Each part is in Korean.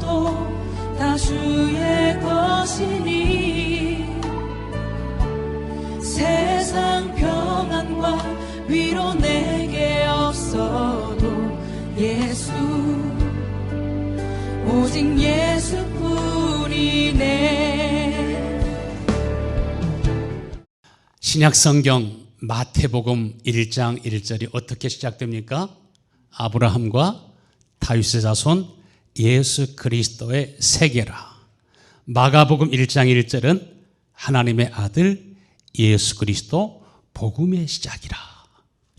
없어도 다 주의 것이니 세상 평안과 위로 내게 없어도 예수 오직 예수뿐이네. 신약성경 마태복음 1장 1절이 어떻게 시작됩니까? 아브라함과 다윗의 자손 예수 그리스도의 세계라. 마가복음 1장 1절은 하나님의 아들 예수 그리스도 복음의 시작이라.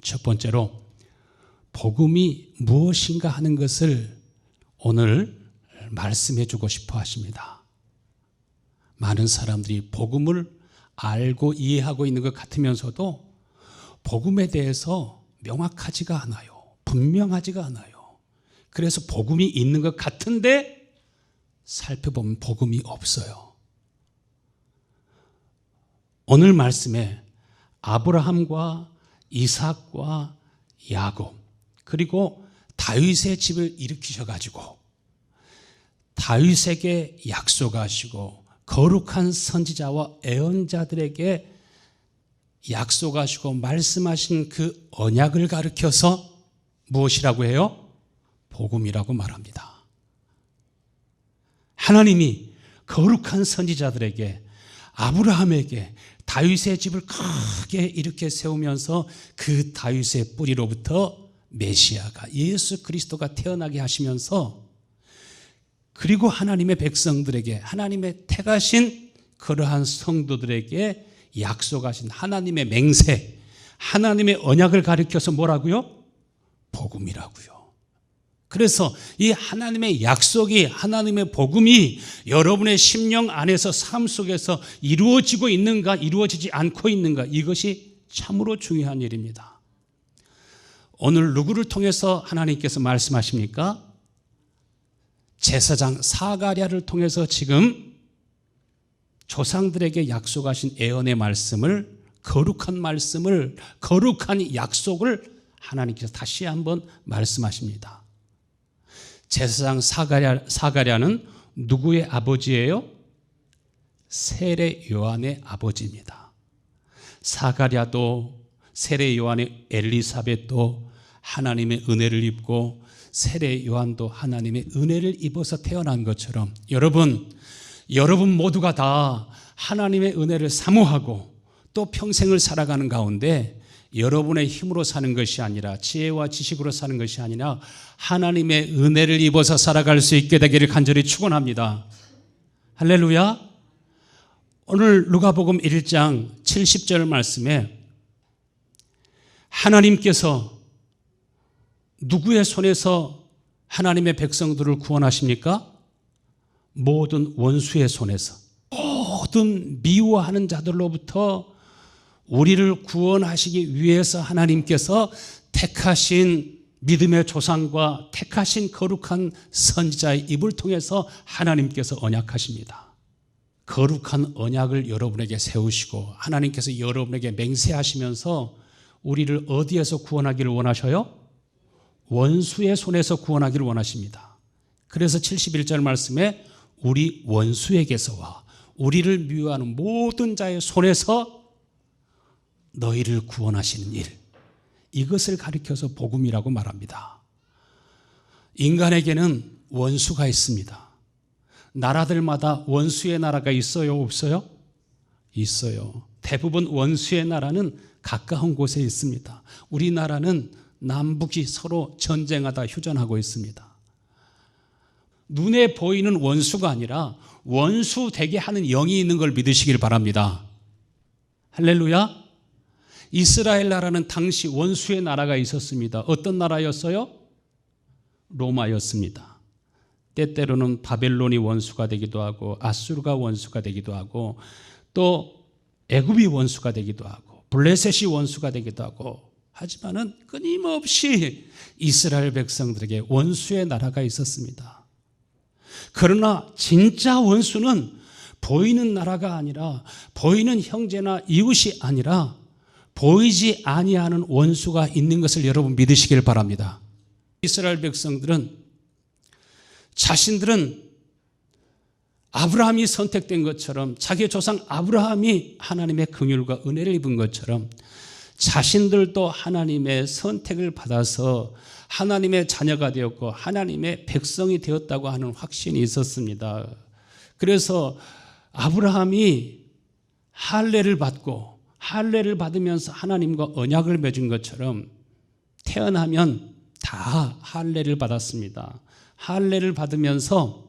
첫 번째로 복음이 무엇인가 하는 것을 오늘 말씀해 주고 싶어 하십니다. 많은 사람들이 복음을 알고 이해하고 있는 것 같으면서도 복음에 대해서 명확하지가 않아요. 분명하지가 않아요. 그래서 복음이 있는 것 같은데 살펴보면 복음이 없어요. 오늘 말씀에 아브라함과 이삭과 야곱 그리고 다윗의 집을 일으키셔가지고 다윗에게 약속하시고 거룩한 선지자와 예언자들에게 약속하시고 말씀하신 그 언약을 가르쳐서 무엇이라고 해요? 복음이라고 말합니다. 하나님이 거룩한 선지자들에게 아브라함에게 다윗의 집을 크게 이렇게 세우면서 그 다윗의 뿌리로부터 메시아가 예수 그리스도가 태어나게 하시면서 그리고 하나님의 백성들에게 하나님의 택하신 그러한 성도들에게 약속하신 하나님의 맹세 하나님의 언약을 가리켜서 뭐라고요? 복음이라고요. 그래서 이 하나님의 약속이 하나님의 복음이 여러분의 심령 안에서 삶 속에서 이루어지고 있는가 이루어지지 않고 있는가 이것이 참으로 중요한 일입니다. 오늘 누구를 통해서 하나님께서 말씀하십니까? 제사장 사가랴를 통해서 지금 조상들에게 약속하신 예언의 말씀을 거룩한 약속을 하나님께서 다시 한번 말씀하십니다. 제사장 사가랴는 누구의 아버지예요? 세례 요한의 아버지입니다. 사가랴도 세례 요한의 엘리사벳도 하나님의 은혜를 입고 세례 요한도 하나님의 은혜를 입어서 태어난 것처럼 여러분 모두가 다 하나님의 은혜를 사모하고 또 평생을 살아가는 가운데 여러분의 힘으로 사는 것이 아니라 지혜와 지식으로 사는 것이 아니라 하나님의 은혜를 입어서 살아갈 수 있게 되기를 간절히 축원합니다. 할렐루야. 오늘 누가복음 1장 70절 말씀에 하나님께서 누구의 손에서 하나님의 백성들을 구원하십니까? 모든 원수의 손에서 모든 미워하는 자들로부터 우리를 구원하시기 위해서 하나님께서 택하신 믿음의 조상과 택하신 거룩한 선지자의 입을 통해서 하나님께서 언약하십니다. 거룩한 언약을 여러분에게 세우시고 하나님께서 여러분에게 맹세하시면서 우리를 어디에서 구원하기를 원하셔요? 원수의 손에서 구원하기를 원하십니다. 그래서 71절 말씀에 우리 원수에게서와 우리를 미워하는 모든 자의 손에서 너희를 구원하시는 일, 이것을 가리켜서 복음이라고 말합니다. 인간에게는 원수가 있습니다. 나라들마다 원수의 나라가 있어요, 없어요? 있어요. 대부분 원수의 나라는 가까운 곳에 있습니다. 우리나라는 남북이 서로 전쟁하다 휴전하고 있습니다. 눈에 보이는 원수가 아니라 원수 되게 하는 영이 있는 걸 믿으시길 바랍니다. 할렐루야. 이스라엘 나라는 당시 원수의 나라가 있었습니다. 어떤 나라였어요? 로마였습니다. 때때로는 바벨론이 원수가 되기도 하고 아수르가 원수가 되기도 하고 또 애굽이 원수가 되기도 하고 블레셋이 원수가 되기도 하고 하지만은 끊임없이 이스라엘 백성들에게 원수의 나라가 있었습니다. 그러나 진짜 원수는 보이는 나라가 아니라 보이는 형제나 이웃이 아니라 보이지 아니하는 원수가 있는 것을 여러분 믿으시길 바랍니다. 이스라엘 백성들은 자신들은 아브라함이 선택된 것처럼 자기 조상 아브라함이 하나님의 긍휼과 은혜를 입은 것처럼 자신들도 하나님의 선택을 받아서 하나님의 자녀가 되었고 하나님의 백성이 되었다고 하는 확신이 있었습니다. 그래서 아브라함이 할례를 받고 할례를 받으면서 하나님과 언약을 맺은 것처럼 태어나면 다 할례를 받았습니다. 할례를 받으면서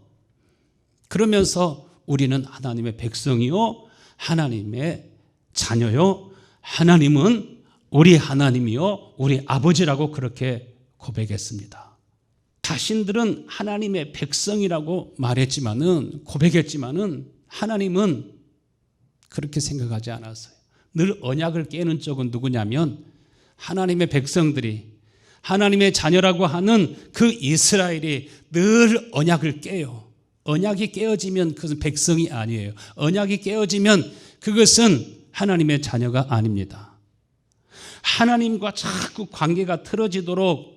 그러면서 우리는 하나님의 백성이요 하나님의 자녀요 하나님은 우리 하나님이요 우리 아버지라고 그렇게 고백했습니다. 자신들은 하나님의 백성이라고 말했지만은 고백했지만은 하나님은 그렇게 생각하지 않았어요. 늘 언약을 깨는 쪽은 누구냐면 하나님의 백성들이 하나님의 자녀라고 하는 그 이스라엘이 늘 언약을 깨요. 언약이 깨어지면 그것은 백성이 아니에요. 언약이 깨어지면 그것은 하나님의 자녀가 아닙니다. 하나님과 자꾸 관계가 틀어지도록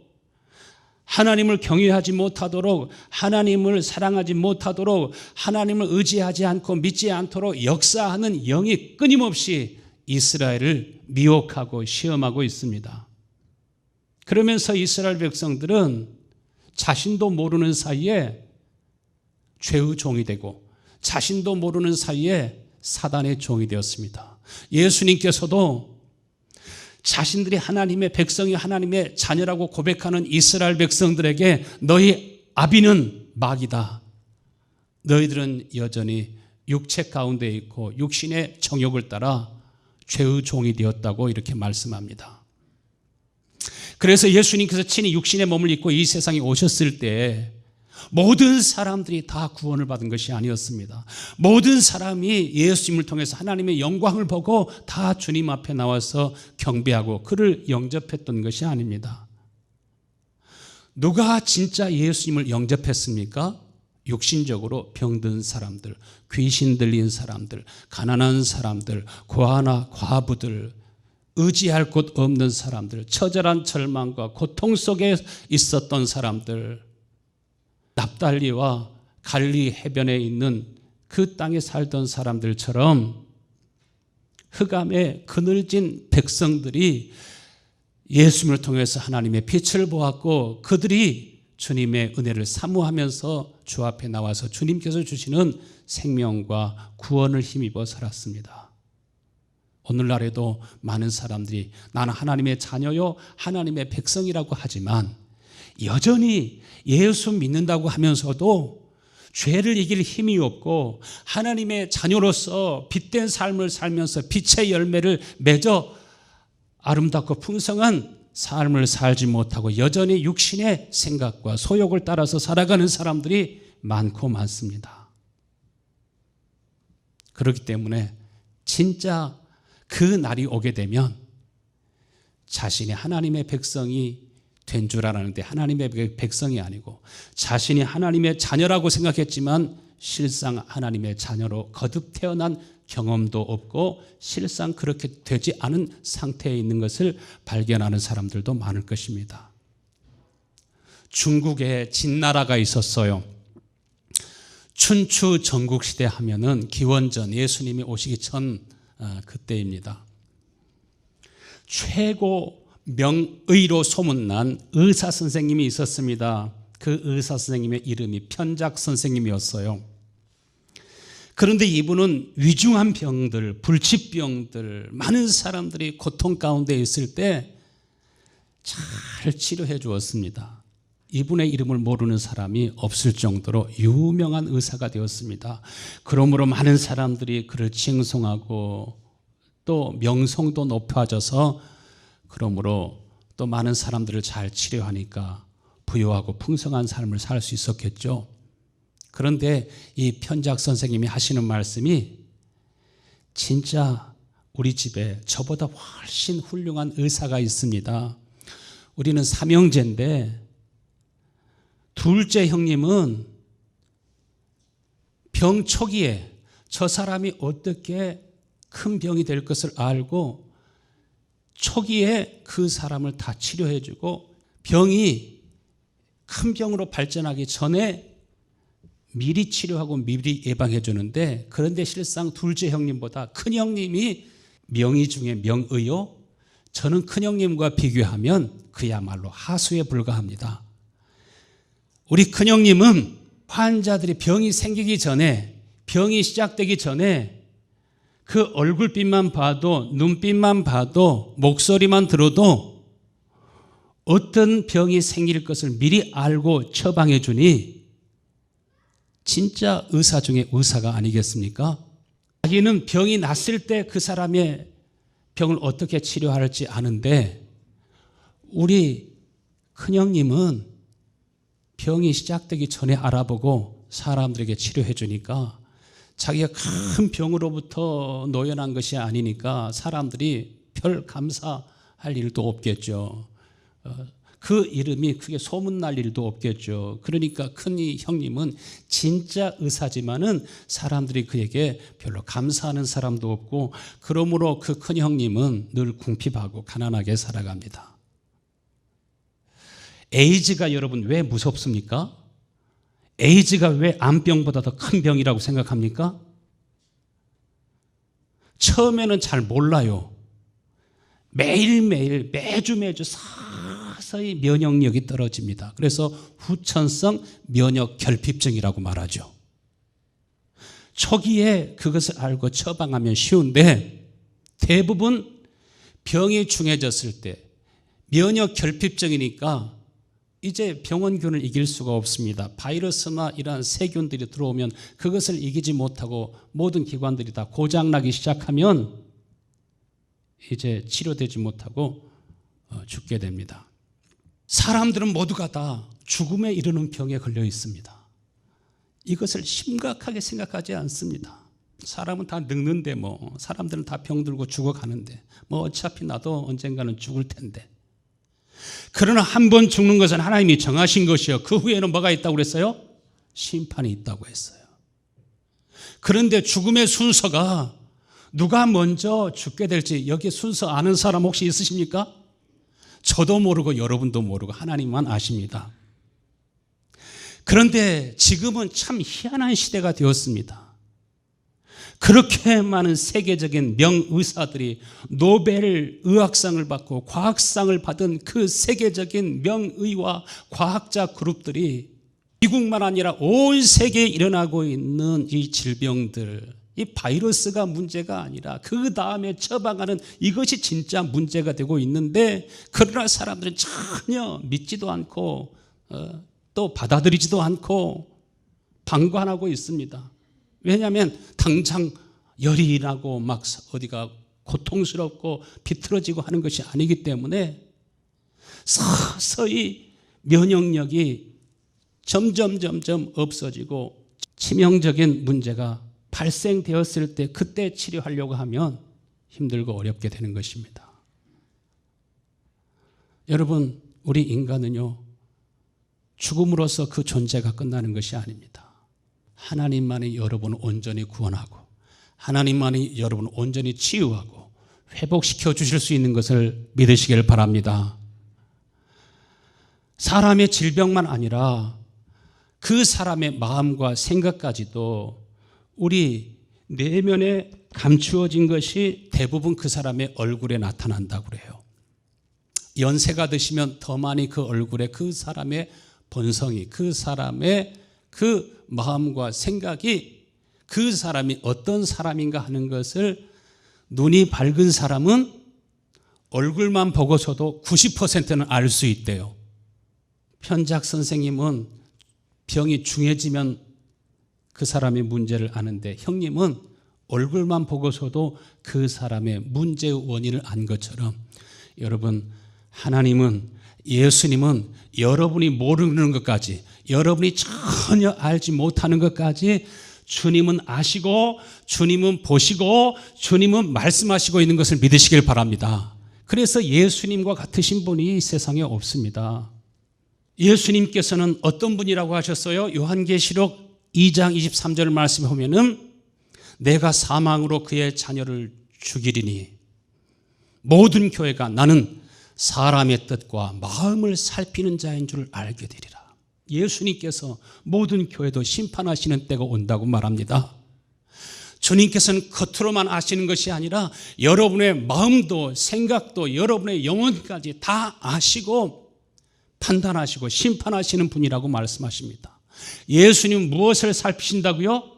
하나님을 경외하지 못하도록 하나님을 사랑하지 못하도록 하나님을 의지하지 않고 믿지 않도록 역사하는 영이 끊임없이 이스라엘을 미혹하고 시험하고 있습니다. 그러면서 이스라엘 백성들은 자신도 모르는 사이에 죄의 종이 되고 자신도 모르는 사이에 사단의 종이 되었습니다. 예수님께서도 자신들이 하나님의 백성이 하나님의 자녀라고 고백하는 이스라엘 백성들에게 너희 아비는 마귀다. 너희들은 여전히 육체 가운데 있고 육신의 정욕을 따라 죄의 종이 되었다고 이렇게 말씀합니다. 그래서 예수님께서 친히 육신의 몸을 입고 이 세상에 오셨을 때 모든 사람들이 다 구원을 받은 것이 아니었습니다. 모든 사람이 예수님을 통해서 하나님의 영광을 보고 다 주님 앞에 나와서 경배하고 그를 영접했던 것이 아닙니다. 누가 진짜 예수님을 영접했습니까? 육신적으로 병든 사람들, 귀신 들린 사람들, 가난한 사람들, 고아나 과부들, 의지할 곳 없는 사람들, 처절한 절망과 고통 속에 있었던 사람들, 납달리와 갈리 해변에 있는 그 땅에 살던 사람들처럼 흑암에 그늘진 백성들이 예수님을 통해서 하나님의 빛을 보았고 그들이 주님의 은혜를 사모하면서 주 앞에 나와서 주님께서 주시는 생명과 구원을 힘입어 살았습니다. 오늘날에도 많은 사람들이 나는 하나님의 자녀요 하나님의 백성이라고 하지만 여전히 예수 믿는다고 하면서도 죄를 이길 힘이 없고 하나님의 자녀로서 빛된 삶을 살면서 빛의 열매를 맺어 아름답고 풍성한 삶을 살지 못하고 여전히 육신의 생각과 소욕을 따라서 살아가는 사람들이 많고 많습니다. 그렇기 때문에 진짜 그 날이 오게 되면 자신이 하나님의 백성이 된 줄 알았는데 하나님의 백성이 아니고 자신이 하나님의 자녀라고 생각했지만 실상 하나님의 자녀로 거듭 태어난 경험도 없고 실상 그렇게 되지 않은 상태에 있는 것을 발견하는 사람들도 많을 것입니다. 중국에 진나라가 있었어요. 춘추 전국시대 하면은 기원전 예수님이 오시기 전 그때입니다. 최고 명의로 소문난 의사 선생님이 있었습니다. 그 의사 선생님의 이름이 편작 선생님이었어요. 그런데 이분은 위중한 병들, 불치병들, 많은 사람들이 고통 가운데 있을 때 잘 치료해 주었습니다. 이분의 이름을 모르는 사람이 없을 정도로 유명한 의사가 되었습니다. 그러므로 많은 사람들이 그를 칭송하고 또 명성도 높아져서 그러므로 또 많은 사람들을 잘 치료하니까 부유하고 풍성한 삶을 살 수 있었겠죠. 그런데 이 편작 선생님이 하시는 말씀이 진짜 우리 집에 저보다 훨씬 훌륭한 의사가 있습니다. 우리는 삼형제인데 둘째 형님은 병 초기에 저 사람이 어떻게 큰 병이 될 것을 알고 초기에 그 사람을 다 치료해 주고 병이 큰 병으로 발전하기 전에 미리 치료하고 미리 예방해 주는데, 그런데 실상 둘째 형님보다 큰 형님이 명의 중에 명의요, 저는 큰 형님과 비교하면 그야말로 하수에 불과합니다. 우리 큰 형님은 환자들이 병이 생기기 전에, 병이 시작되기 전에 그 얼굴빛만 봐도, 눈빛만 봐도, 목소리만 들어도 어떤 병이 생길 것을 미리 알고 처방해 주니 진짜 의사 중에 의사가 아니겠습니까? 자기는 병이 났을 때 그 사람의 병을 어떻게 치료할지 아는데, 우리 큰형님은 병이 시작되기 전에 알아보고 사람들에게 치료해 주니까 자기가 큰 병으로부터 노연한 것이 아니니까 사람들이 별 감사할 일도 없겠죠. 그 이름이 크게 소문날 일도 없겠죠. 그러니까 큰 형님은 진짜 의사지만은 사람들이 그에게 별로 감사하는 사람도 없고, 그러므로 그 큰 형님은 늘 궁핍하고 가난하게 살아갑니다. 에이즈가 여러분 왜 무섭습니까? 에이즈가 왜 암병보다 더 큰 병이라고 생각합니까? 처음에는 잘 몰라요. 매일매일 매주 서서히 면역력이 떨어집니다. 그래서 후천성 면역 결핍증이라고 말하죠. 초기에 그것을 알고 처방하면 쉬운데, 대부분 병이 중해졌을 때 면역 결핍증이니까 이제 병원균을 이길 수가 없습니다. 바이러스나 이러한 세균들이 들어오면 그것을 이기지 못하고 모든 기관들이 다 고장나기 시작하면 이제 치료되지 못하고 죽게 됩니다. 사람들은 모두가 다 죽음에 이르는 병에 걸려 있습니다. 이것을 심각하게 생각하지 않습니다. 사람은 다 늙는데 사람들은 다 병들고 죽어가는데 어차피 나도 언젠가는 죽을 텐데. 그러나 한 번 죽는 것은 하나님이 정하신 것이요, 그 후에는 뭐가 있다고 그랬어요? 심판이 있다고 했어요. 그런데 죽음의 순서가 누가 먼저 죽게 될지 여기 순서 아는 사람 혹시 있으십니까? 저도 모르고 여러분도 모르고 하나님만 아십니다. 그런데 지금은 참 희한한 시대가 되었습니다. 그렇게 많은 세계적인 명의사들이 노벨 의학상을 받고 과학상을 받은 그 세계적인 명의와 과학자 그룹들이 미국만 아니라 온 세계에 일어나고 있는 이 질병들, 이 바이러스가 문제가 아니라 그 다음에 처방하는 이것이 진짜 문제가 되고 있는데, 그러나 사람들은 전혀 믿지도 않고 또 받아들이지도 않고 방관하고 있습니다. 왜냐하면 당장 열이 나고 막 어디가 고통스럽고 비틀어지고 하는 것이 아니기 때문에 서서히 면역력이 점점 없어지고 치명적인 문제가 발생되었을 때 그때 치료하려고 하면 힘들고 어렵게 되는 것입니다. 여러분, 우리 인간은요, 죽음으로써 그 존재가 끝나는 것이 아닙니다. 하나님만이 여러분을 온전히 구원하고 하나님만이 여러분을 온전히 치유하고 회복시켜 주실 수 있는 것을 믿으시길 바랍니다. 사람의 질병만 아니라 그 사람의 마음과 생각까지도 우리 내면에 감추어진 것이 대부분 그 사람의 얼굴에 나타난다고 그래요. 연세가 드시면 더 많이 그 얼굴에 그 사람의 본성이, 그 사람의 그 마음과 생각이 그 사람이 어떤 사람인가 하는 것을, 눈이 밝은 사람은 얼굴만 보고서도 90%는 알 수 있대요. 편작 선생님은 병이 중해지면 그 사람의 문제를 아는데, 형님은 얼굴만 보고서도 그 사람의 문제의 원인을 안 것처럼, 여러분, 하나님은, 예수님은 여러분이 모르는 것까지, 여러분이 전혀 알지 못하는 것까지 주님은 아시고, 주님은 보시고, 주님은 말씀하시고 있는 것을 믿으시길 바랍니다. 그래서 예수님과 같으신 분이 세상에 없습니다. 예수님께서는 어떤 분이라고 하셨어요? 요한계시록 2장 23절 말씀에 보면은, 내가 사망으로 그의 자녀를 죽이리니 모든 교회가 나는 사람의 뜻과 마음을 살피는 자인 줄 알게 되리라. 예수님께서 모든 교회도 심판하시는 때가 온다고 말합니다. 주님께서는 겉으로만 아시는 것이 아니라 여러분의 마음도 생각도 여러분의 영혼까지 다 아시고 판단하시고 심판하시는 분이라고 말씀하십니다. 예수님 무엇을 살피신다고요?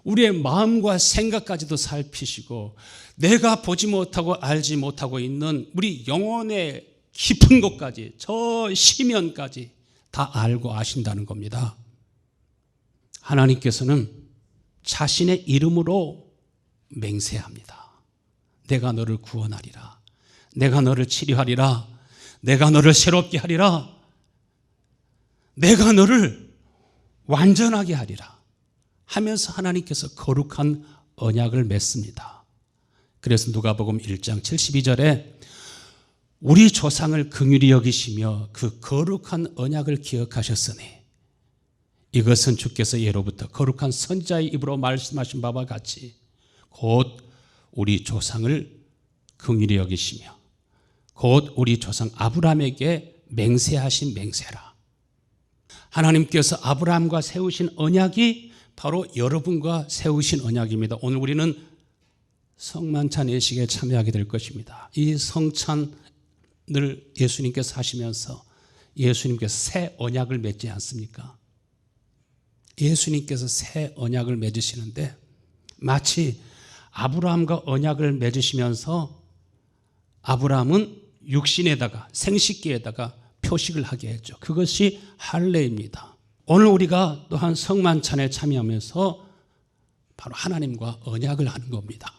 우리의 마음과 생각까지도 살피시고 내가 보지 못하고 알지 못하고 있는 우리 영혼의 깊은 곳까지 저 심연까지 다 알고 아신다는 겁니다. 하나님께서는 자신의 이름으로 맹세합니다. 내가 너를 구원하리라. 내가 너를 치료하리라. 내가 너를 새롭게 하리라. 내가 너를 완전하게 하리라 하면서 하나님께서 거룩한 언약을 맺습니다. 그래서 누가복음 1장 72절에 우리 조상을 긍휼히 여기시며 그 거룩한 언약을 기억하셨으니 이것은 주께서 예로부터 거룩한 선지자의 입으로 말씀하신 바와 같이 곧 우리 조상을 긍휼히 여기시며 곧 우리 조상 아브라함에게 맹세하신 맹세라. 하나님께서 아브라함과 세우신 언약이 바로 여러분과 세우신 언약입니다. 오늘 우리는 성만찬 예식에 참여하게 될 것입니다. 이 성찬을 예수님께서 하시면서 예수님께서 새 언약을 맺지 않습니까? 예수님께서 새 언약을 맺으시는데 마치 아브라함과 언약을 맺으시면서 아브라함은 육신에다가 생식기에다가 표식을 하게 했죠. 그것이 할례입니다. 오늘 우리가 또한 성만찬에 참여하면서 바로 하나님과 언약을 하는 겁니다.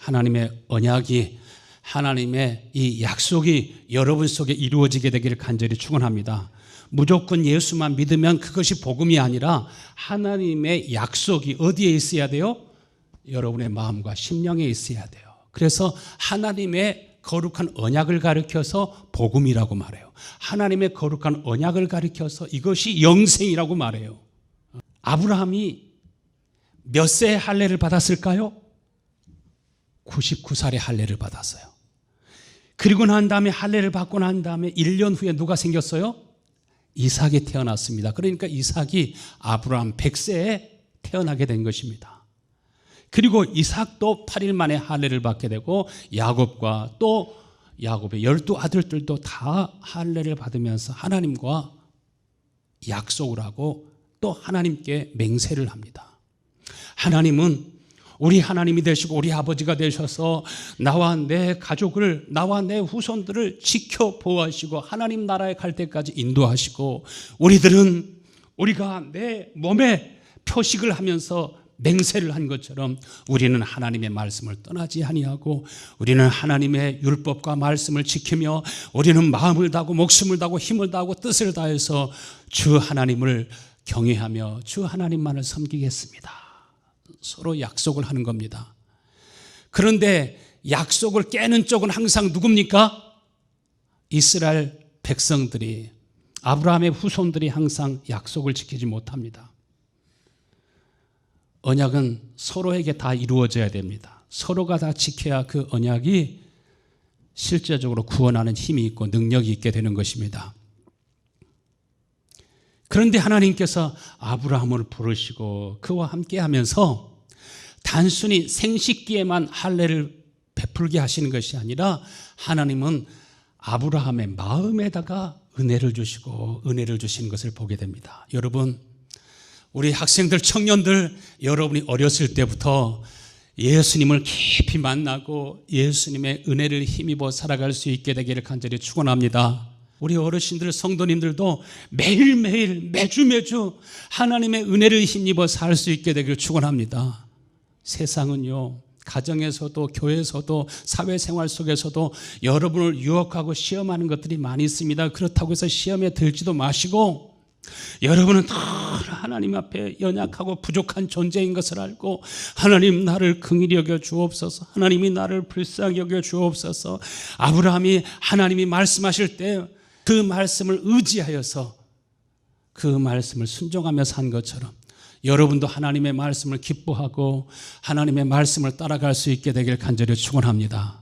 하나님의 언약이 하나님의 이 약속이 여러분 속에 이루어지게 되기를 간절히 축원합니다. 무조건 예수만 믿으면 그것이 복음이 아니라 하나님의 약속이 어디에 있어야 돼요? 여러분의 마음과 심령에 있어야 돼요. 그래서 하나님의 거룩한 언약을 가리켜서 복음이라고 말해요. 하나님의 거룩한 언약을 가리켜서 이것이 영생이라고 말해요. 아브라함이 몇 세의 할례를 받았을까요? 99살의 할례를 받았어요. 그리고 난 다음에 할례를 받고 난 다음에 1년 후에 누가 생겼어요? 이삭이 태어났습니다. 그러니까 이삭이 아브라함 100세에 태어나게 된 것입니다. 그리고 이삭도 8일 만에 할례를 받게 되고 야곱과 또 야곱의 12아들들도 다 할례를 받으면서 하나님과 약속을 하고 또 하나님께 맹세를 합니다. 하나님은 우리 하나님이 되시고 우리 아버지가 되셔서 나와 내 가족을 나와 내 후손들을 지켜 보호하시고 하나님 나라에 갈 때까지 인도하시고 우리들은 우리가 내 몸에 표식을 하면서 맹세를 한 것처럼 우리는 하나님의 말씀을 떠나지 아니하고 우리는 하나님의 율법과 말씀을 지키며 우리는 마음을 다하고 목숨을 다하고 힘을 다하고 뜻을 다해서 주 하나님을 경외하며 주 하나님만을 섬기겠습니다. 서로 약속을 하는 겁니다. 그런데 약속을 깨는 쪽은 항상 누굽니까? 이스라엘 백성들이 아브라함의 후손들이 항상 약속을 지키지 못합니다. 언약은 서로에게 다 이루어져야 됩니다. 서로가 다 지켜야 그 언약이 실제적으로 구원하는 힘이 있고 능력이 있게 되는 것입니다. 그런데 하나님께서 아브라함을 부르시고 그와 함께 하면서 단순히 생식기에만 할례를 베풀게 하시는 것이 아니라 하나님은 아브라함의 마음에다가 은혜를 주시고 은혜를 주시는 것을 보게 됩니다. 여러분, 우리 학생들, 청년들, 여러분이 어렸을 때부터 예수님을 깊이 만나고 예수님의 은혜를 힘입어 살아갈 수 있게 되기를 간절히 축원합니다. 우리 어르신들, 성도님들도 매일매일 매주 하나님의 은혜를 힘입어 살 수 있게 되기를 축원합니다. 세상은요, 가정에서도 교회에서도 사회생활 속에서도 여러분을 유혹하고 시험하는 것들이 많이 있습니다. 그렇다고 해서 시험에 들지도 마시고 여러분은 늘 하나님 앞에 연약하고 부족한 존재인 것을 알고 하나님 나를 긍휼히 여겨 주옵소서, 하나님이 나를 불쌍히 여겨 주옵소서. 아브라함이 하나님이 말씀하실 때 그 말씀을 의지하여서 그 말씀을 순종하며 산 것처럼 여러분도 하나님의 말씀을 기뻐하고 하나님의 말씀을 따라갈 수 있게 되길 간절히 축원합니다.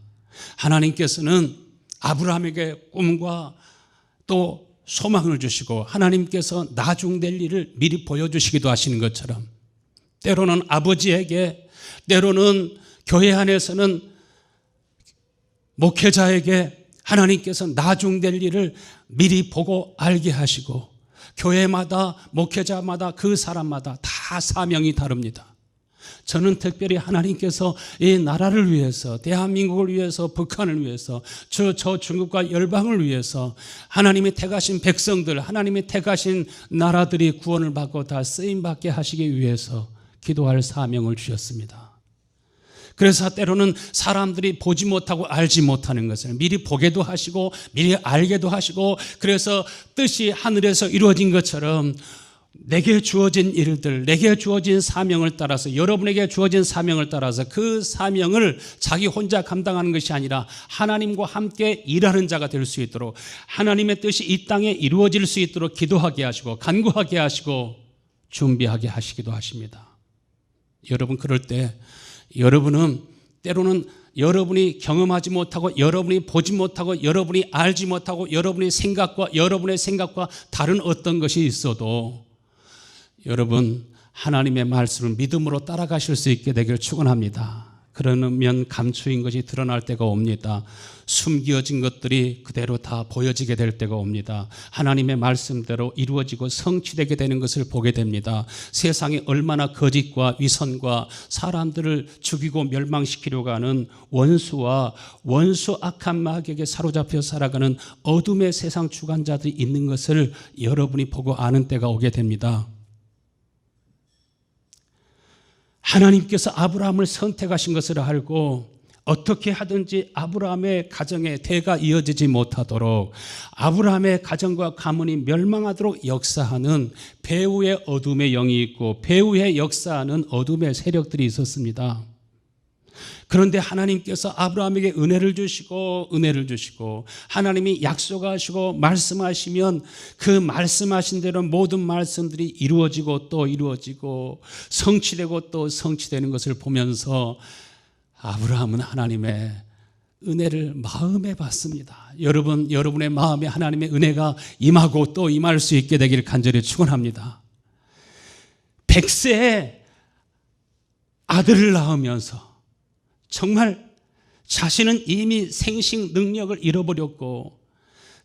하나님께서는 아브라함에게 꿈과 또 소망을 주시고 하나님께서 나중될 일을 미리 보여주시기도 하시는 것처럼 때로는 아버지에게, 때로는 교회 안에서는 목회자에게 하나님께서 나중될 일을 미리 보고 알게 하시고, 교회마다 목회자마다 그 사람마다 다 사명이 다릅니다. 저는 특별히 하나님께서 이 나라를 위해서, 대한민국을 위해서, 북한을 위해서, 저 중국과 열방을 위해서 하나님이 택하신 백성들, 하나님이 택하신 나라들이 구원을 받고 다 쓰임받게 하시기 위해서 기도할 사명을 주셨습니다. 그래서 때로는 사람들이 보지 못하고 알지 못하는 것을 미리 보게도 하시고 미리 알게도 하시고, 그래서 뜻이 하늘에서 이루어진 것처럼 내게 주어진 일들, 내게 주어진 사명을 따라서, 여러분에게 주어진 사명을 따라서 그 사명을 자기 혼자 감당하는 것이 아니라 하나님과 함께 일하는 자가 될 수 있도록, 하나님의 뜻이 이 땅에 이루어질 수 있도록 기도하게 하시고 간구하게 하시고 준비하게 하시기도 하십니다. 여러분, 그럴 때 여러분은 때로는 여러분이 경험하지 못하고, 여러분이 보지 못하고, 여러분이 알지 못하고, 여러분의 생각과 다른 어떤 것이 있어도 여러분 하나님의 말씀을 믿음으로 따라가실 수 있게 되길 축원합니다. 그러면 감추인 것이 드러날 때가 옵니다. 숨겨진 것들이 그대로 다 보여지게 될 때가 옵니다. 하나님의 말씀대로 이루어지고 성취되게 되는 것을 보게 됩니다. 세상에 얼마나 거짓과 위선과 사람들을 죽이고 멸망시키려고 하는 원수와 원수 악한 마귀에게 사로잡혀 살아가는 어둠의 세상 주관자들이 있는 것을 여러분이 보고 아는 때가 오게 됩니다. 하나님께서 아브라함을 선택하신 것을 알고 어떻게 하든지 아브라함의 가정에 대가 이어지지 못하도록, 아브라함의 가정과 가문이 멸망하도록 역사하는 배후의 어둠의 영이 있고 배후에 역사하는 어둠의 세력들이 있었습니다. 그런데 하나님께서 아브라함에게 은혜를 주시고 하나님이 약속하시고 말씀하시면 그 말씀하신 대로 모든 말씀들이 이루어지고 또 이루어지고 성취되고 또 성취되는 것을 보면서 아브라함은 하나님의 은혜를 마음에 받습니다. 여러분의 마음에 하나님의 은혜가 임하고 또 임할 수 있게 되기를 간절히 축원합니다. 100세에 아들을 낳으면서 정말 자신은 이미 생식 능력을 잃어버렸고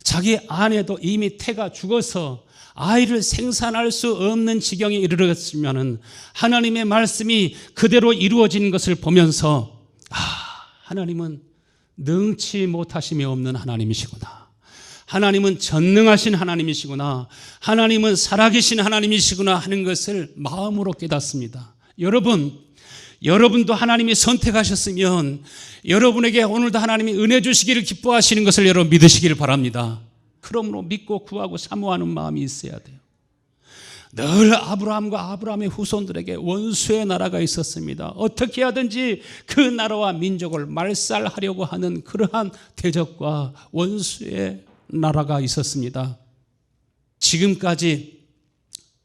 자기 아내도 이미 태가 죽어서 아이를 생산할 수 없는 지경에 이르렀으면 하나님의 말씀이 그대로 이루어진 것을 보면서 하나님은 능치 못하심이 없는 하나님이시구나, 하나님은 전능하신 하나님이시구나, 하나님은 살아계신 하나님이시구나 하는 것을 마음으로 깨닫습니다. 여러분도 하나님이 선택하셨으면 여러분에게 오늘도 하나님이 은혜 주시기를 기뻐하시는 것을 여러분 믿으시기를 바랍니다. 그러므로 믿고 구하고 사모하는 마음이 있어야 돼요. 늘 아브라함과 아브라함의 후손들에게 원수의 나라가 있었습니다. 어떻게 하든지 그 나라와 민족을 말살하려고 하는 그러한 대적과 원수의 나라가 있었습니다. 지금까지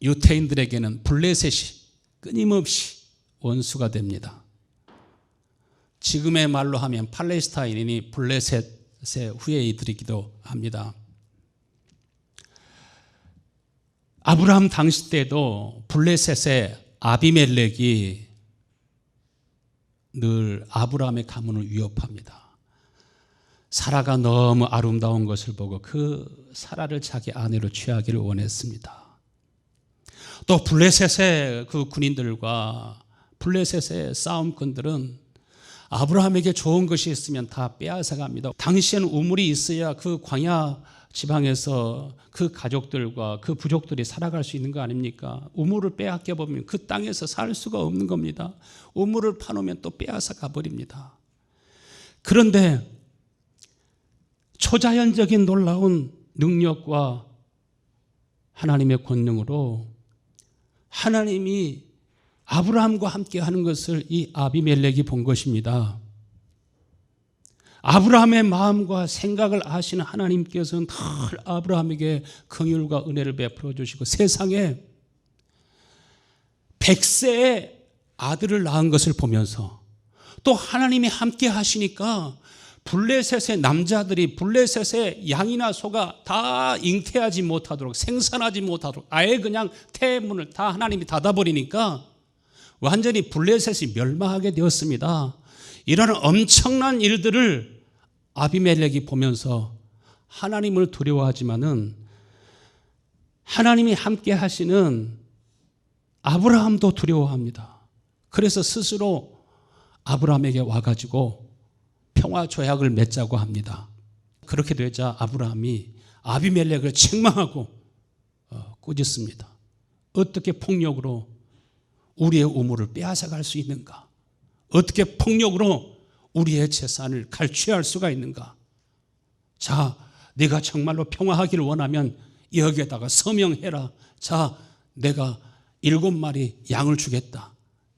유대인들에게는 블레셋이 끊임없이 원수가 됩니다. 지금의 말로 하면 팔레스타인인이 블레셋의 후예이들이기도 합니다. 아브라함 당시 때도 블레셋의 아비멜렉이 늘 아브라함의 가문을 위협합니다. 사라가 너무 아름다운 것을 보고 그 사라를 자기 아내로 취하기를 원했습니다. 또 블레셋의 그 군인들과 블레셋의 싸움꾼들은 아브라함에게 좋은 것이 있으면 다 빼앗아갑니다. 당시에는 우물이 있어야 그 광야 지방에서 그 가족들과 그 부족들이 살아갈 수 있는 거 아닙니까? 우물을 빼앗겨 보면 그 땅에서 살 수가 없는 겁니다. 우물을 파놓으면 또 빼앗아 가버립니다. 그런데 초자연적인 놀라운 능력과 하나님의 권능으로 하나님이 아브라함과 함께 하는 것을 이 아비멜렉이 본 것입니다. 아브라함의 마음과 생각을 아시는 하나님께서는 늘 아브라함에게 긍휼과 은혜를 베풀어 주시고 세상에 100세의 아들을 낳은 것을 보면서 또 하나님이 함께 하시니까 블레셋의 남자들이 블레셋의 양이나 소가 다 잉태하지 못하도록, 생산하지 못하도록 아예 그냥 태문을 다 하나님이 닫아버리니까 완전히 블레셋이 멸망하게 되었습니다. 이런 엄청난 일들을 아비멜렉이 보면서 하나님을 두려워하지만은 하나님이 함께 하시는 아브라함도 두려워합니다. 그래서 스스로 아브라함에게 와가지고 평화 조약을 맺자고 합니다. 그렇게 되자 아브라함이 아비멜렉을 책망하고 꾸짖습니다. 어떻게 폭력으로 우리의 우물을 빼앗아갈 수 있는가? 어떻게 폭력으로 우리의 재산을 갈취할 수가 있는가? 자, 네가 정말로 평화하기를 원하면 여기에다가 서명해라. 자, 내가 7마리 양을 주겠다.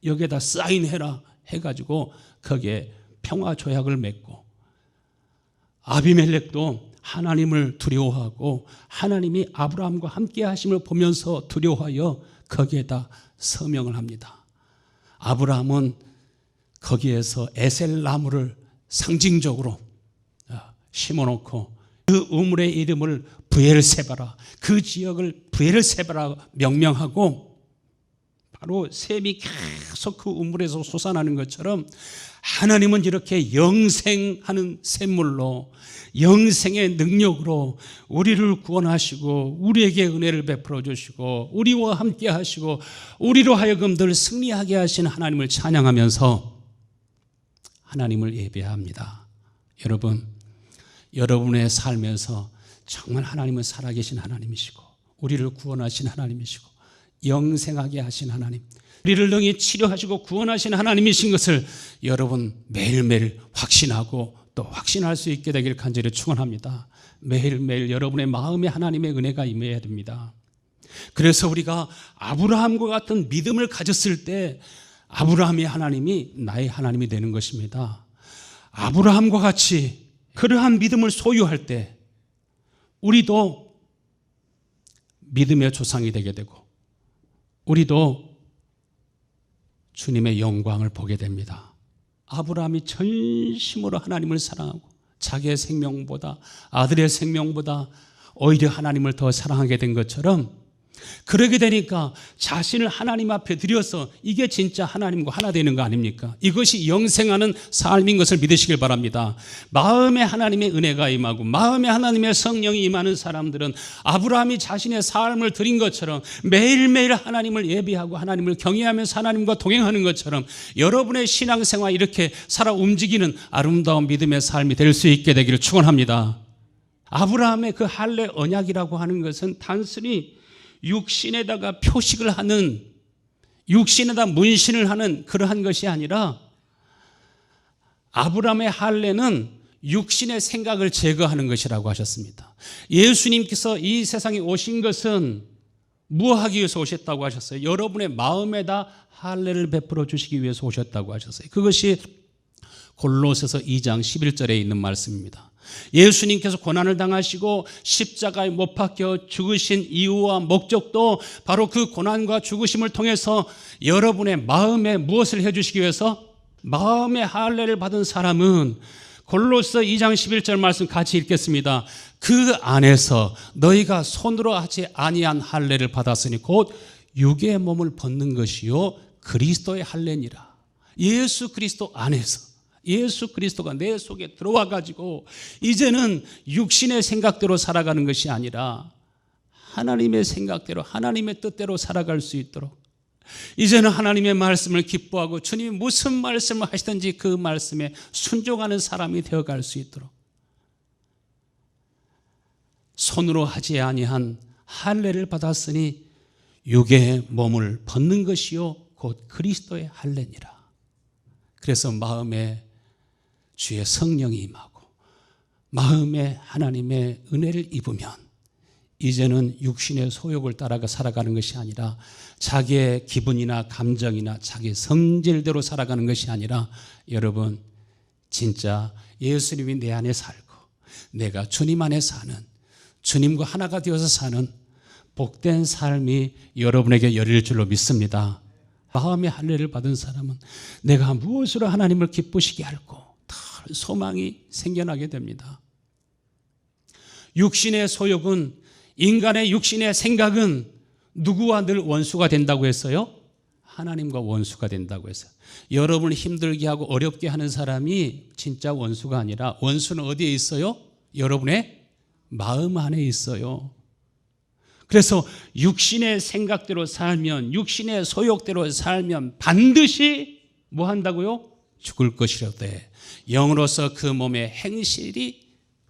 여기에다 사인해라 해가지고 거기에 평화 조약을 맺고, 아비멜렉도 하나님을 두려워하고 하나님이 아브라함과 함께 하심을 보면서 두려워하여 거기에다 서명을 합니다. 아브라함은 거기에서 에셀 나무를 상징적으로 심어놓고 그 우물의 이름을 브엘세바라, 그 지역을 브엘세바라 명명하고, 바로 샘이 계속 그 우물에서 솟아나는 것처럼 하나님은 이렇게 영생하는 샘물로, 영생의 능력으로 우리를 구원하시고 우리에게 은혜를 베풀어 주시고 우리와 함께 하시고 우리로 하여금 늘 승리하게 하신 하나님을 찬양하면서 하나님을 예배합니다. 여러분, 여러분의 삶에서 정말 하나님은 살아계신 하나님이시고 우리를 구원하신 하나님이시고 영생하게 하신 하나님, 우리를 능히 치료하시고 구원하신 하나님이신 것을 여러분 매일매일 확신하고 또 확신할 수 있게 되길 간절히 축원합니다. 매일매일 여러분의 마음에 하나님의 은혜가 임해야 됩니다. 그래서 우리가 아브라함과 같은 믿음을 가졌을 때 아브라함의 하나님이 나의 하나님이 되는 것입니다. 아브라함과 같이 그러한 믿음을 소유할 때 우리도 믿음의 조상이 되게 되고 우리도 주님의 영광을 보게 됩니다. 아브라함이 전심으로 하나님을 사랑하고 자기의 생명보다, 아들의 생명보다 오히려 하나님을 더 사랑하게 된 것처럼, 그러게 되니까 자신을 하나님 앞에 드려서 이게 진짜 하나님과 하나 되는 거 아닙니까? 이것이 영생하는 삶인 것을 믿으시길 바랍니다. 마음에 하나님의 은혜가 임하고 마음에 하나님의 성령이 임하는 사람들은 아브라함이 자신의 삶을 드린 것처럼 매일매일 하나님을 예배하고 하나님을 경외하면서 하나님과 동행하는 것처럼 여러분의 신앙생활 이렇게 살아 움직이는 아름다운 믿음의 삶이 될 수 있게 되기를 축원합니다. 아브라함의 그 할례 언약이라고 하는 것은 단순히 육신에다가 표식을 하는, 육신에다 문신을 하는 그러한 것이 아니라 아브라함의 할례는 육신의 생각을 제거하는 것이라고 하셨습니다. 예수님께서 이 세상에 오신 것은 무엇하기 위해서 오셨다고 하셨어요? 여러분의 마음에다 할례를 베풀어 주시기 위해서 오셨다고 하셨어요. 그것이 골로새서 2장 11절에 있는 말씀입니다. 예수님께서 고난을 당하시고 십자가에 못 박혀 죽으신 이유와 목적도 바로 그 고난과 죽으심을 통해서 여러분의 마음에 무엇을 해주시기 위해서, 마음의 할례를 받은 사람은 골로새 2장 11절 말씀 같이 읽겠습니다. 그 안에서 너희가 손으로 하지 아니한 할례를 받았으니 곧 육의 몸을 벗는 것이요 그리스도의 할례니라. 예수 그리스도 안에서, 예수 그리스도가 내 속에 들어와 가지고 이제는 육신의 생각대로 살아가는 것이 아니라 하나님의 생각대로, 하나님의 뜻대로 살아갈 수 있도록, 이제는 하나님의 말씀을 기뻐하고 주님이 무슨 말씀을 하시든지 그 말씀에 순종하는 사람이 되어갈 수 있도록, 손으로 하지 아니한 할례를 받았으니 육의 몸을 벗는 것이요 곧 그리스도의 할례니라. 그래서 마음에 주의 성령이 임하고 마음에 하나님의 은혜를 입으면 이제는 육신의 소욕을 따라가 살아가는 것이 아니라 자기의 기분이나 감정이나 자기의 성질대로 살아가는 것이 아니라 여러분 진짜 예수님이 내 안에 살고 내가 주님 안에 사는, 주님과 하나가 되어서 사는 복된 삶이 여러분에게 열릴 줄로 믿습니다. 마음의 할례를 받은 사람은 내가 무엇으로 하나님을 기쁘시게 할고 늘 소망이 생겨나게 됩니다. 육신의 소욕은, 인간의 육신의 생각은 누구와 늘 원수가 된다고 했어요? 하나님과 원수가 된다고 했어요. 여러분을 힘들게 하고 어렵게 하는 사람이 진짜 원수가 아니라, 원수는 어디에 있어요? 여러분의 마음 안에 있어요. 그래서 육신의 생각대로 살면, 육신의 소욕대로 살면 반드시 뭐 한다고요? 죽을 것이라되 영으로서 그 몸의 행실이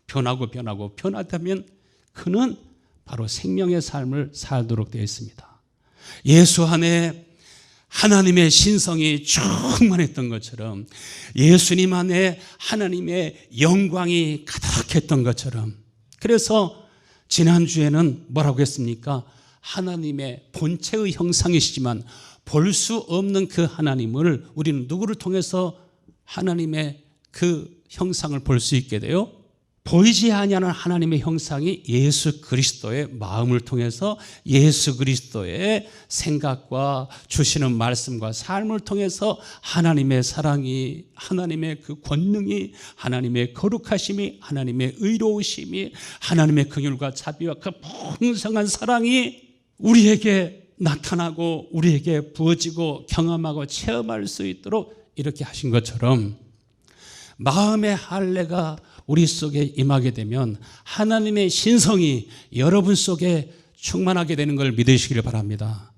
변하다면 그는 바로 생명의 삶을 살도록 되어 있습니다. 예수 안에 하나님의 신성이 충만했던 것처럼, 예수님 안에 하나님의 영광이 가득했던 것처럼, 그래서 지난주에는 뭐라고 했습니까? 하나님의 본체의 형상이시지만 볼 수 없는 그 하나님을 우리는 누구를 통해서 하나님의 그 형상을 볼 수 있게 돼요? 보이지 아니하는 하나님의 형상이 예수 그리스도의 마음을 통해서, 예수 그리스도의 생각과 주시는 말씀과 삶을 통해서 하나님의 사랑이, 하나님의 그 권능이, 하나님의 거룩하심이, 하나님의 의로우심이, 하나님의 긍휼과 자비와 그 풍성한 사랑이 우리에게 나타나고 우리에게 부어지고 경험하고 체험할 수 있도록 이렇게 하신 것처럼, 마음의 할례가 우리 속에 임하게 되면 하나님의 신성이 여러분 속에 충만하게 되는 걸 믿으시길 바랍니다.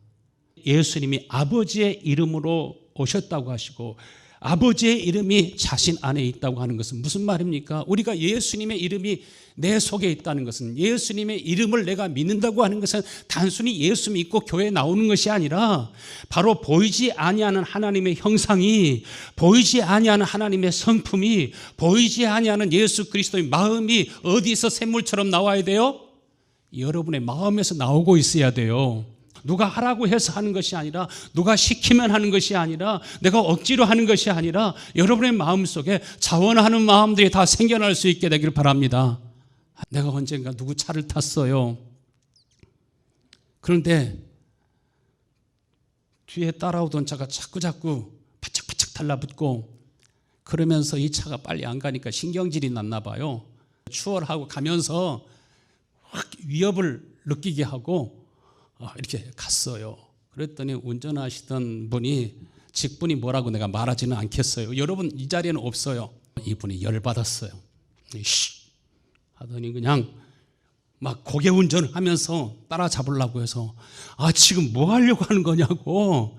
예수님이 아버지의 이름으로 오셨다고 하시고 아버지의 이름이 자신 안에 있다고 하는 것은 무슨 말입니까? 우리가 예수님의 이름이 내 속에 있다는 것은, 예수님의 이름을 내가 믿는다고 하는 것은 단순히 예수 믿고 교회에 나오는 것이 아니라 바로 보이지 아니하는 하나님의 형상이, 보이지 아니하는 하나님의 성품이, 보이지 아니하는 예수 그리스도의 마음이 어디서 샘물처럼 나와야 돼요? 여러분의 마음에서 나오고 있어야 돼요. 누가 하라고 해서 하는 것이 아니라, 누가 시키면 하는 것이 아니라, 내가 억지로 하는 것이 아니라 여러분의 마음속에 자원하는 마음들이 다 생겨날 수 있게 되길 바랍니다. 내가 언젠가 누구 차를 탔어요. 그런데 뒤에 따라오던 차가 자꾸 바짝바짝 달라붙고, 그러면서 이 차가 빨리 안 가니까 신경질이 났나 봐요. 추월하고 가면서 확 위협을 느끼게 하고 이렇게 갔어요. 그랬더니 운전하시던 분이, 직분이 뭐라고 내가 말하지는 않겠어요. 여러분 이 자리에는 없어요. 이분이 열받았어요. 하더니 그냥 막 고개 운전하면서 따라잡으려고 해서, 지금 뭐 하려고 하는 거냐고,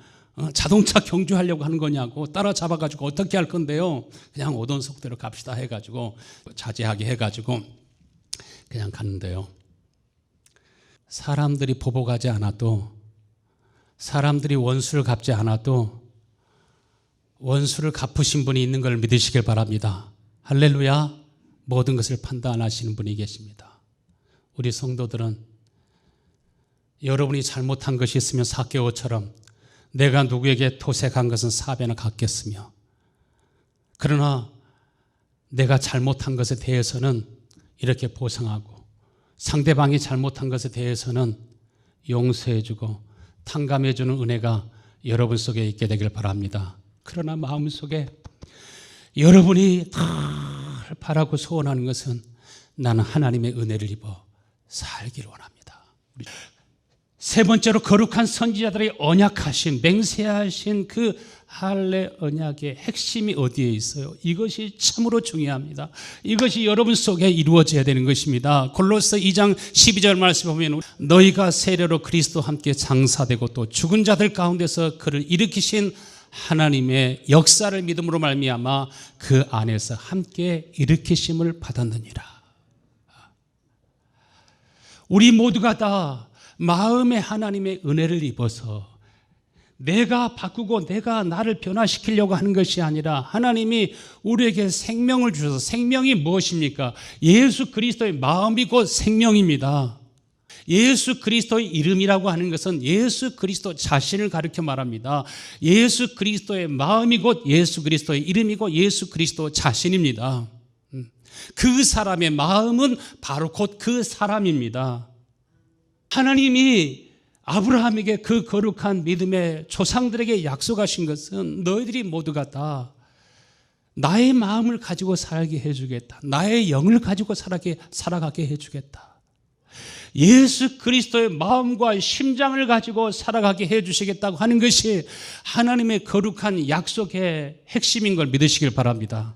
자동차 경주하려고 하는 거냐고, 따라잡아가지고 어떻게 할 건데요? 그냥 오던 속도로 갑시다 해가지고 자제하게 해가지고 그냥 갔는데요. 사람들이 보복하지 않아도, 사람들이 원수를 갚지 않아도 원수를 갚으신 분이 있는 걸 믿으시길 바랍니다. 할렐루야. 모든 것을 판단하시는 분이 계십니다. 우리 성도들은 여러분이 잘못한 것이 있으면 삭개오처럼 내가 누구에게 토색한 것은 4배나 갚겠으며, 그러나 내가 잘못한 것에 대해서는 이렇게 보상하고, 상대방이 잘못한 것에 대해서는 용서해주고 탕감해주는 은혜가 여러분 속에 있게 되길 바랍니다. 그러나 마음속에 여러분이 다 바라고 소원하는 것은, 나는 하나님의 은혜를 입어 살기를 원합니다. 세 번째로, 거룩한 선지자들의 언약하신, 맹세하신 그 할례 언약의 핵심이 어디에 있어요? 이것이 참으로 중요합니다. 이것이 여러분 속에 이루어져야 되는 것입니다. 골로새 2장 12절 말씀 보면, 너희가 세례로 그리스도와 함께 장사되고 또 죽은 자들 가운데서 그를 일으키신 하나님의 역사를 믿음으로 말미암아 그 안에서 함께 일으키심을 받았느니라. 우리 모두가 다 마음에 하나님의 은혜를 입어서 내가 바꾸고 내가 나를 변화시키려고 하는 것이 아니라, 하나님이 우리에게 생명을 주셔서, 생명이 무엇입니까? 예수 그리스도의 마음이 곧 생명입니다. 예수 그리스도의 이름이라고 하는 것은 예수 그리스도 자신을 가리켜 말합니다. 예수 그리스도의 마음이 곧 예수 그리스도의 이름이고 예수 그리스도 자신입니다. 그 사람의 마음은 바로 곧 그 사람입니다. 하나님이 아브라함에게 그 거룩한 믿음의 조상들에게 약속하신 것은, 너희들이 모두가 다 나의 마음을 가지고 살게 해주겠다. 나의 영을 가지고 살아가게 해주겠다. 예수 그리스도의 마음과 심장을 가지고 살아가게 해주시겠다고 하는 것이 하나님의 거룩한 약속의 핵심인 걸 믿으시길 바랍니다.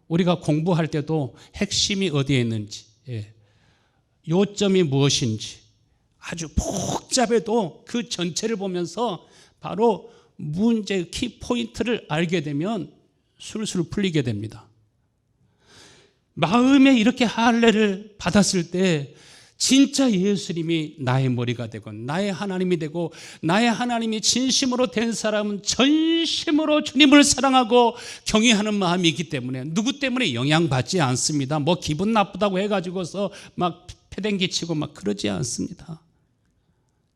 우리가 공부할 때도 핵심이 어디에 있는지, 요점이 무엇인지 아주 복잡해도 그 전체를 보면서 바로 문제 키포인트를 알게 되면 술술 풀리게 됩니다. 마음에 이렇게 할례를 받았을 때 진짜 예수님이 나의 머리가 되고 나의 하나님이 되고, 나의 하나님이 진심으로 된 사람은 전심으로 주님을 사랑하고 경외하는 마음이 있기 때문에 누구 때문에 영향받지 않습니다. 뭐 기분 나쁘다고 해가지고서 막 패댕기 치고 막 그러지 않습니다.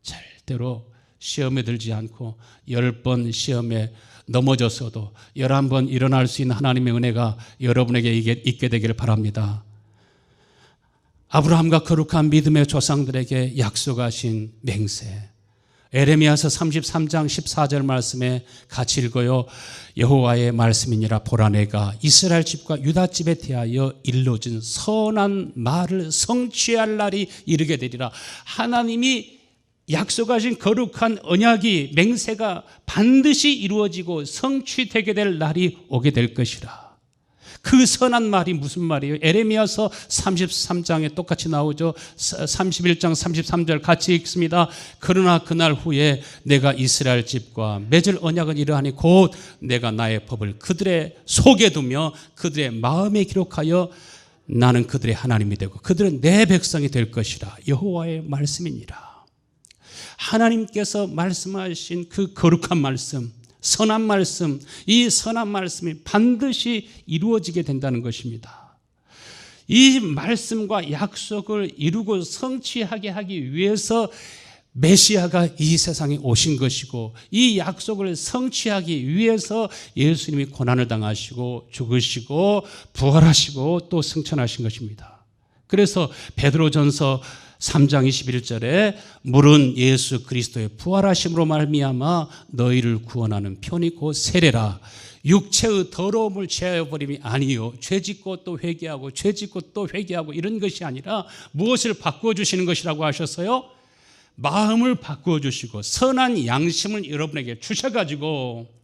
절대로 시험에 들지 않고 10번 시험에 넘어졌어도 11번 일어날 수 있는 하나님의 은혜가 여러분에게 있게 되기를 바랍니다. 아브라함과 거룩한 믿음의 조상들에게 약속하신 맹세, 에레미야서 33장 14절 말씀에 같이 읽어요. 여호와의 말씀이니라. 보라, 내가 이스라엘 집과 유다 집에 대하여 일러준 선한 말을 성취할 날이 이르게 되리라. 하나님이 약속하신 거룩한 언약이, 맹세가 반드시 이루어지고 성취되게 될 날이 오게 될 것이라. 그 선한 말이 무슨 말이에요? 에레미야서 33장에 똑같이 나오죠. 31장 33절 같이 읽습니다. 그러나 그날 후에 내가 이스라엘 집과 맺을 언약은 이러하니 곧 내가 나의 법을 그들의 속에 두며 그들의 마음에 기록하여 나는 그들의 하나님이 되고 그들은 내 백성이 될 것이라. 여호와의 말씀이니라. 하나님께서 말씀하신 그 거룩한 말씀, 선한 말씀, 이 선한 말씀이 반드시 이루어지게 된다는 것입니다. 이 말씀과 약속을 이루고 성취하게 하기 위해서 메시아가 이 세상에 오신 것이고, 이 약속을 성취하기 위해서 예수님이 고난을 당하시고 죽으시고 부활하시고 또 승천하신 것입니다. 그래서 베드로전서 3장 21절에 물은 예수 그리스도의 부활하심으로 말미암아 너희를 구원하는 편이 곧 세례라. 육체의 더러움을 제하여버림이 아니요 죄짓고 또 회개하고 죄짓고 또 회개하고 이런 것이 아니라 무엇을 바꾸어 주시는 것이라고 하셨어요? 마음을 바꾸어 주시고 선한 양심을 여러분에게 주셔가지고,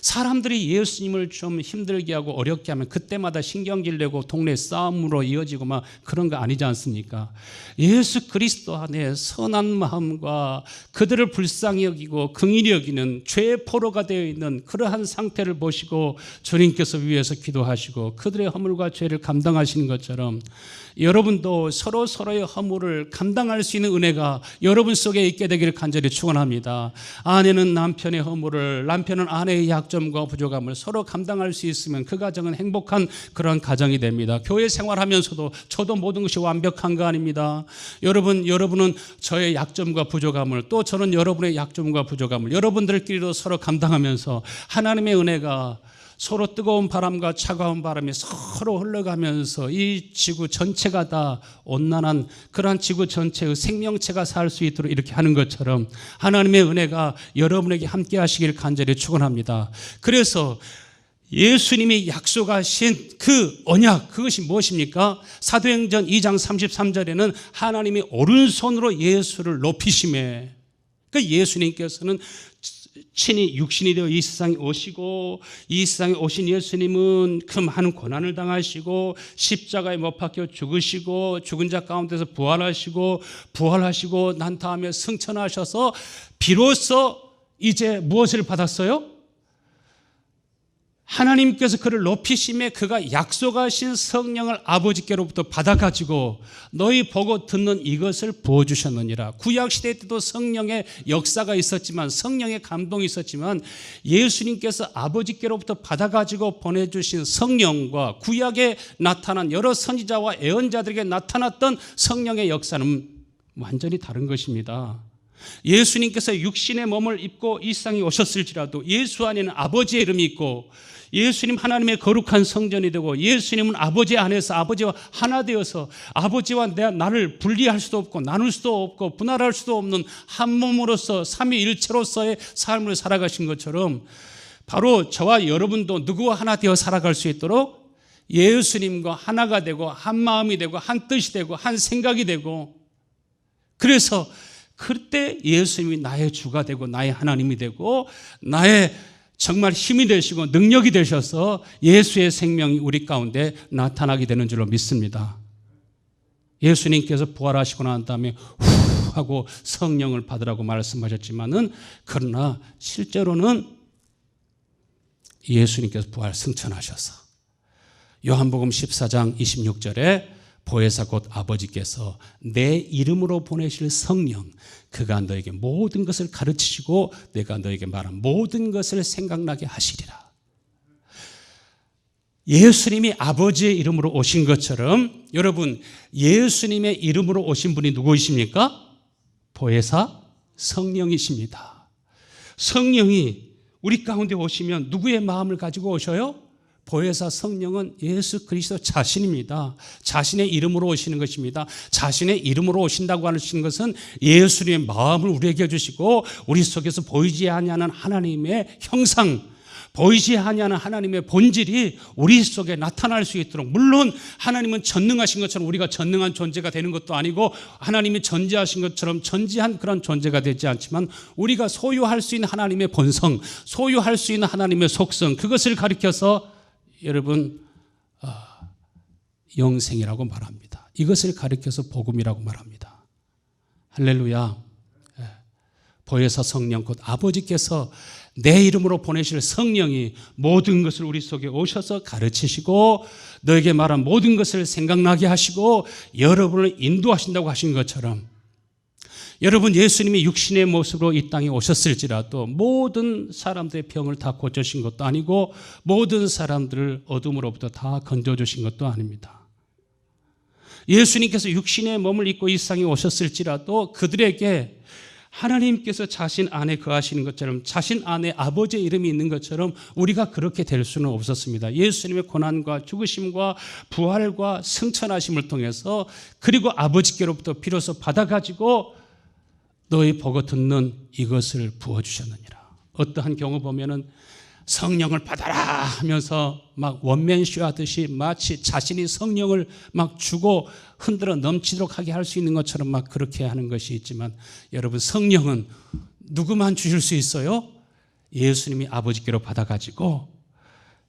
사람들이 예수님을 좀 힘들게 하고 어렵게 하면 그때마다 신경질 내고 동네 싸움으로 이어지고 막 그런 거 아니지 않습니까? 예수 그리스도 안에 선한 마음과 그들을 불쌍히 여기고 긍휼히 여기는 죄의 포로가 되어 있는 그러한 상태를 보시고 주님께서 위에서 기도하시고 그들의 허물과 죄를 감당하시는 것처럼 여러분도 서로의 허물을 감당할 수 있는 은혜가 여러분 속에 있게 되기를 간절히 축원합니다. 아내는 남편의 허물을, 남편은 아내의 약점과 부족함을 서로 감당할 수 있으면 그 가정은 행복한 그런 가정이 됩니다. 교회 생활하면서도 저도 모든 것이 완벽한 거 아닙니다. 여러분은 저의 약점과 부족함을, 또 저는 여러분의 약점과 부족함을 여러분들끼리도 서로 감당하면서 하나님의 은혜가 서로 뜨거운 바람과 차가운 바람이 서로 흘러가면서 이 지구 전체가 다 온난한 그러한 지구 전체의 생명체가 살 수 있도록 이렇게 하는 것처럼 하나님의 은혜가 여러분에게 함께 하시길 간절히 축원합니다. 그래서 예수님이 약속하신 그 언약, 그것이 무엇입니까? 사도행전 2장 33절에는 하나님이 오른손으로 예수를 높이심에, 그 예수님께서는 친히 육신이 되어 이 세상에 오시고, 이 세상에 오신 예수님은 그 많은 고난을 당하시고 십자가에 못 박혀 죽으시고 죽은 자 가운데서 부활하시고 난 다음에 승천하셔서 비로소 이제 무엇을 받았어요? 하나님께서 그를 높이심에 그가 약속하신 성령을 아버지께로부터 받아가지고 너희 보고 듣는 이것을 부어주셨느니라. 구약시대 때도 성령의 역사가 있었지만, 성령의 감동이 있었지만, 예수님께서 아버지께로부터 받아가지고 보내주신 성령과 구약에 나타난 여러 선지자와 예언자들에게 나타났던 성령의 역사는 완전히 다른 것입니다. 예수님께서 육신의 몸을 입고 이 세상에 오셨을지라도 예수 안에는 아버지의 이름이 있고, 예수님 하나님의 거룩한 성전이 되고, 예수님은 아버지 안에서 아버지와 하나 되어서 아버지와 나를 분리할 수도 없고 나눌 수도 없고 분할할 수도 없는 한 몸으로서 삼위일체로서의 삶을 살아가신 것처럼 바로 저와 여러분도 누구와 하나 되어 살아갈 수 있도록 예수님과 하나가 되고 한 마음이 되고 한 뜻이 되고 한 생각이 되고, 그래서 그때 예수님이 나의 주가 되고 나의 하나님이 되고 나의 정말 힘이 되시고 능력이 되셔서 예수의 생명이 우리 가운데 나타나게 되는 줄로 믿습니다. 예수님께서 부활하시고 난 다음에 후 하고 성령을 받으라고 말씀하셨지만은, 그러나 실제로는 예수님께서 부활 승천하셔서 요한복음 14장 26절에 보혜사 곧 아버지께서 내 이름으로 보내실 성령, 그가 너에게 모든 것을 가르치시고 내가 너에게 말한 모든 것을 생각나게 하시리라. 예수님이 아버지의 이름으로 오신 것처럼, 여러분, 예수님의 이름으로 오신 분이 누구이십니까? 보혜사 성령이십니다. 성령이 우리 가운데 오시면 누구의 마음을 가지고 오셔요? 보혜사 성령은 예수 그리스도 자신입니다. 자신의 이름으로 오시는 것입니다. 자신의 이름으로 오신다고 하시는 것은 예수님의 마음을 우리에게 주시고 우리 속에서 보이지 아니하는 하나님의 형상, 보이지 아니하는 하나님의 본질이 우리 속에 나타날 수 있도록, 물론 하나님은 전능하신 것처럼 우리가 전능한 존재가 되는 것도 아니고 하나님이 전지하신 것처럼 전지한 그런 존재가 되지 않지만, 우리가 소유할 수 있는 하나님의 본성, 소유할 수 있는 하나님의 속성, 그것을 가리켜서 여러분 영생이라고 말합니다. 이것을 가리켜서 복음이라고 말합니다. 할렐루야. 보혜사 성령 곧 아버지께서 내 이름으로 보내실 성령이 모든 것을 우리 속에 오셔서 가르치시고 너에게 말한 모든 것을 생각나게 하시고 여러분을 인도하신다고 하신 것처럼, 여러분, 예수님이 육신의 모습으로 이 땅에 오셨을지라도 모든 사람들의 병을 다 고쳐주신 것도 아니고 모든 사람들을 어둠으로부터 다 건져주신 것도 아닙니다. 예수님께서 육신의 몸을 입고 이 세상에 오셨을지라도 그들에게 하나님께서 자신 안에 거하시는 것처럼, 자신 안에 아버지의 이름이 있는 것처럼 우리가 그렇게 될 수는 없었습니다. 예수님의 고난과 죽으심과 부활과 승천하심을 통해서, 그리고 아버지께로부터 비로소 받아가지고 너희 보고 듣는 이것을 부어주셨느니라. 어떠한 경우 보면은 성령을 받아라 하면서 막 원맨쇼 하듯이 마치 자신이 성령을 막 주고 흔들어 넘치도록 하게 할 수 있는 것처럼 막 그렇게 하는 것이 있지만, 여러분, 성령은 누구만 주실 수 있어요? 예수님이 아버지께로 받아가지고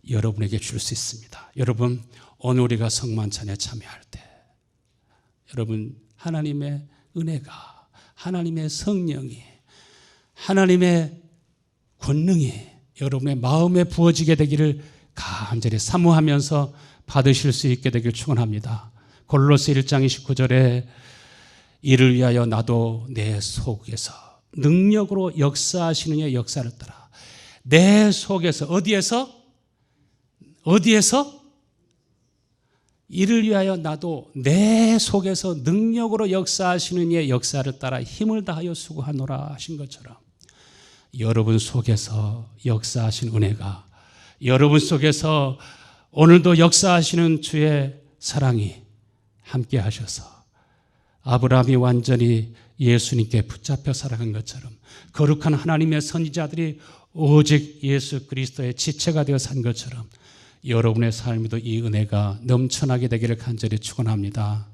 여러분에게 줄 수 있습니다. 여러분, 오늘 우리가 성만찬에 참여할 때 여러분, 하나님의 은혜가, 하나님의 성령이, 하나님의 권능이 여러분의 마음에 부어지게 되기를 간절히 사모하면서 받으실 수 있게 되길 축원합니다. 골로새 1장 29절에 이를 위하여 나도 내 속에서 능력으로 역사하시는 이의 역사를 따라, 내 속에서, 어디에서? 이를 위하여 나도 내 속에서 능력으로 역사하시는 이의 역사를 따라 힘을 다하여 수고하노라 하신 것처럼, 여러분 속에서 역사하신 은혜가, 여러분 속에서 오늘도 역사하시는 주의 사랑이 함께 하셔서 아브라함이 완전히 예수님께 붙잡혀 살아간 것처럼 거룩한 하나님의 선지자들이 오직 예수 그리스도의 지체가 되어 산 것처럼 여러분의 삶에도 이 은혜가 넘쳐나게 되기를 간절히 축원합니다.